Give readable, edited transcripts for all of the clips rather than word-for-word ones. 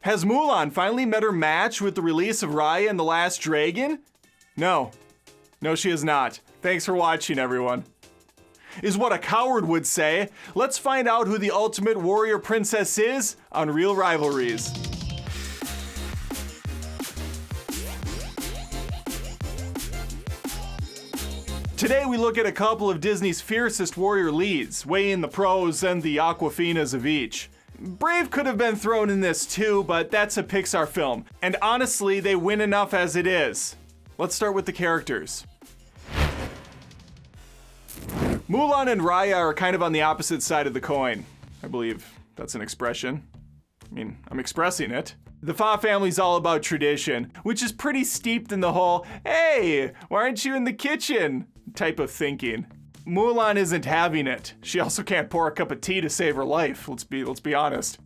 Has Mulan finally met her match with the release of Raya and the Last Dragon? No. No, she has not. Thanks for watching, everyone. Is what a coward would say. Let's find out who the ultimate warrior princess is on Reel Rivalries. Today we look at a couple of Disney's fiercest warrior leads, weighing the pros and the Aquafinas of each. Brave could have been thrown in this too, but that's a Pixar film, and honestly, they win enough as it is. Let's start with the characters. Mulan and Raya are kind of on the opposite side of the coin. I believe that's an expression. I mean, I'm expressing it. The Fa family's all about tradition, which is pretty steeped in the whole, hey, why aren't you in the kitchen type of thinking. Mulan isn't having it. She also can't pour a cup of tea to save her life, let's be honest.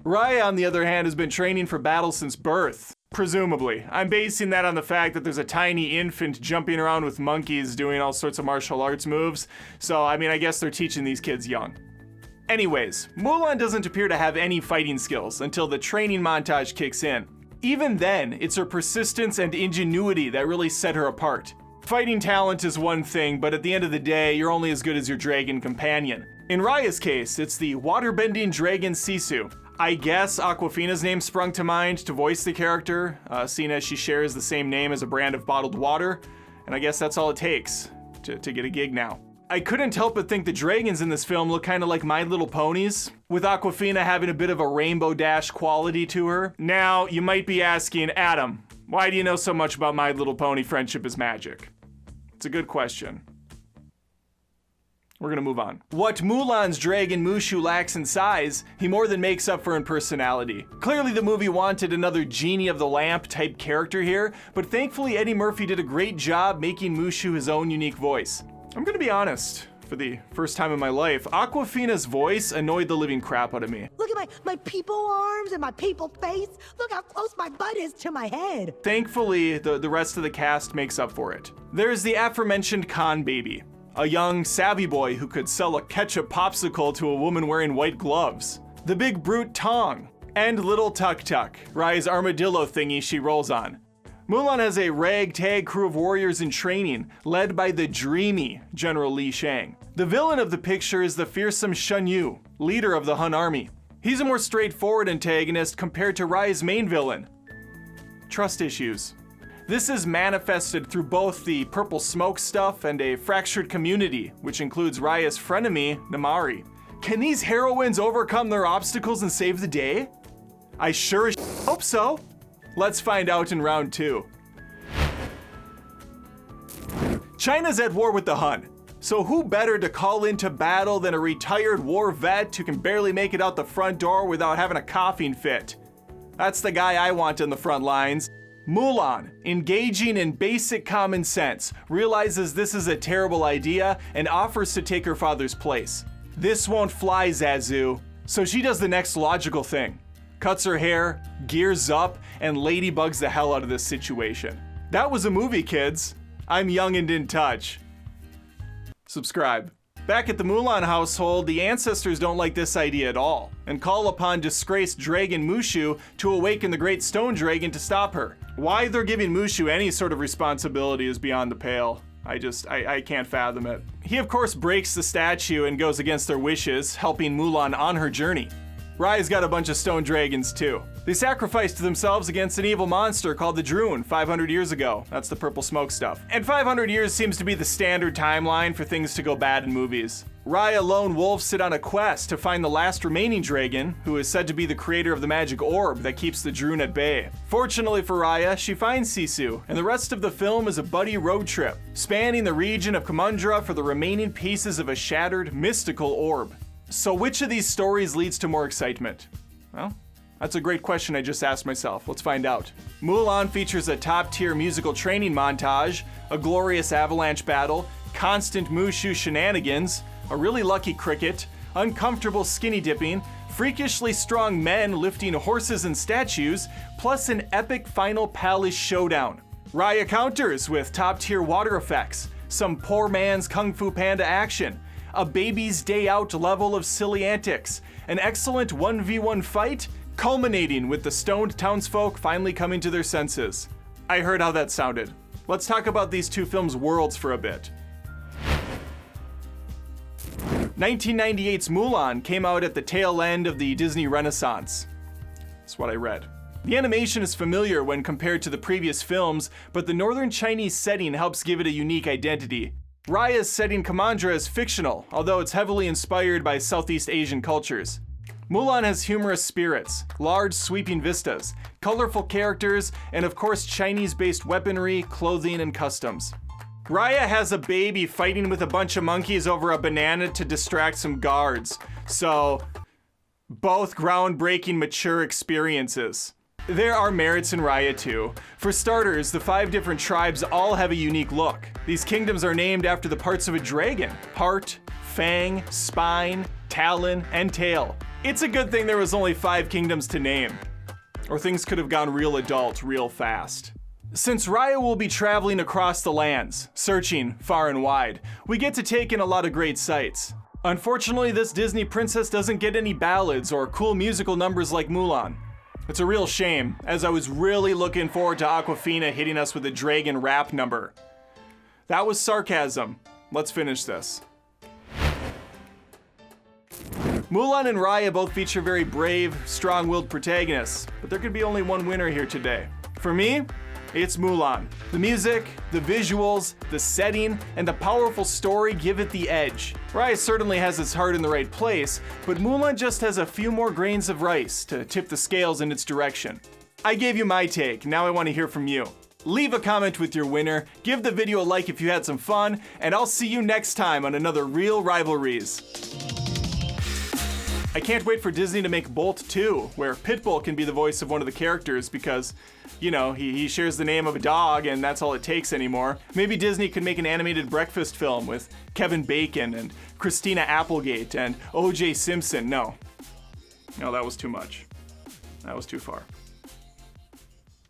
Raya, on the other hand, has been training for battle since birth. Presumably. I'm basing that on the fact that there's a tiny infant jumping around with monkeys doing all sorts of martial arts moves, so I mean, I guess they're teaching these kids young. Anyways, Mulan doesn't appear to have any fighting skills until the training montage kicks in. Even then, it's her persistence and ingenuity that really set her apart. Fighting talent is one thing, but at the end of the day, you're only as good as your dragon companion. In Raya's case, it's the waterbending dragon Sisu. I guess Aquafina's name sprung to mind to voice the character, seeing as she shares the same name as a brand of bottled water, and I guess that's all it takes to get a gig now. I couldn't help but think the dragons in this film look kind of like My Little Ponies, with Aquafina having a bit of a Rainbow Dash quality to her. Now, you might be asking, Adam, why do you know so much about My Little Pony Friendship is Magic? It's a good question. We're gonna move on. What Mulan's dragon Mushu lacks in size, he more than makes up for in personality. Clearly the movie wanted another Genie of the Lamp type character here, but thankfully Eddie Murphy did a great job making Mushu his own unique voice. I'm gonna be honest, for the first time in my life, Aquafina's voice annoyed the living crap out of me. Look at my people arms and my people face. Look how close my butt is to my head. Thankfully, the rest of the cast makes up for it. There's the aforementioned Khan baby, a young, savvy boy who could sell a ketchup popsicle to a woman wearing white gloves. The big brute Tong, and little Tuk Tuk, Raya's armadillo thingy she rolls on. Mulan has a ragtag crew of warriors in training, led by the dreamy General Li Shang. The villain of the picture is the fearsome Shen Yu, leader of the Hun army. He's a more straightforward antagonist compared to Raya's main villain. Trust issues. This is manifested through both the purple smoke stuff and a fractured community, which includes Raya's frenemy, Namari. Can these heroines overcome their obstacles and save the day? I sure as hope so. Let's find out in round 2. China's at war with the Hun, so who better to call into battle than a retired war vet who can barely make it out the front door without having a coughing fit? That's the guy I want in the front lines. Mulan, engaging in basic common sense, realizes this is a terrible idea and offers to take her father's place. This won't fly, Zazu, so she does the next logical thing. Cuts her hair, gears up, and ladybugs the hell out of this situation. That was a movie, kids. I'm young and in touch. Subscribe. Back at the Mulan household, the ancestors don't like this idea at all, and call upon disgraced dragon Mushu to awaken the great stone dragon to stop her. Why they're giving Mushu any sort of responsibility is beyond the pale. I can't fathom it. He of course breaks the statue and goes against their wishes, helping Mulan on her journey. Raya's got a bunch of stone dragons too. They sacrificed themselves against an evil monster called the Droon 500 years ago. That's the purple smoke stuff. And 500 years seems to be the standard timeline for things to go bad in movies. Raya lone wolves set on a quest to find the last remaining dragon, who is said to be the creator of the magic orb that keeps the Droon at bay. Fortunately for Raya, she finds Sisu, and the rest of the film is a buddy road trip, spanning the region of Kamundra for the remaining pieces of a shattered, mystical orb. So which of these stories leads to more excitement? Well, that's a great question I just asked myself. Let's find out. Mulan features a top-tier musical training montage, a glorious avalanche battle, constant Mushu shenanigans, a really lucky cricket, uncomfortable skinny dipping, freakishly strong men lifting horses and statues, plus an epic final palace showdown. Raya counters with top-tier water effects, some poor man's Kung Fu Panda action, a baby's day out level of silly antics, an excellent 1v1 fight, culminating with the stoned townsfolk finally coming to their senses. I heard how that sounded. Let's talk about these two films' worlds for a bit. 1998's Mulan came out at the tail end of the Disney Renaissance. That's what I read. The animation is familiar when compared to the previous films, but the northern Chinese setting helps give it a unique identity. Raya's setting Kamandra is fictional, although it's heavily inspired by Southeast Asian cultures. Mulan has humorous spirits, large sweeping vistas, colorful characters, and of course Chinese-based weaponry, clothing, and customs. Raya has a baby fighting with a bunch of monkeys over a banana to distract some guards. So, both groundbreaking, mature experiences. There are merits in Raya too. For starters, the 5 different tribes all have a unique look. These kingdoms are named after the parts of a dragon: heart, fang, spine, talon, and tail. It's a good thing there was only 5 kingdoms to name, or things could have gone real adult real fast. Since Raya will be traveling across the lands, searching far and wide, we get to take in a lot of great sights. Unfortunately, this Disney princess doesn't get any ballads or cool musical numbers like Mulan. It's a real shame, as I was really looking forward to Awkwafina hitting us with a dragon rap number. That was sarcasm. Let's finish this. Mulan and Raya both feature very brave, strong-willed protagonists, but there could be only one winner here today. For me, it's Mulan. The music, the visuals, the setting, and the powerful story give it the edge. Raya certainly has its heart in the right place, but Mulan just has a few more grains of rice to tip the scales in its direction. I gave you my take, now I want to hear from you. Leave a comment with your winner, give the video a like if you had some fun, and I'll see you next time on another Reel Rivalries. I can't wait for Disney to make Bolt 2, where Pitbull can be the voice of one of the characters because, you know, he shares the name of a dog and that's all it takes anymore. Maybe Disney could make an animated breakfast film with Kevin Bacon and Christina Applegate and O.J. Simpson. No, that was too much. That was too far.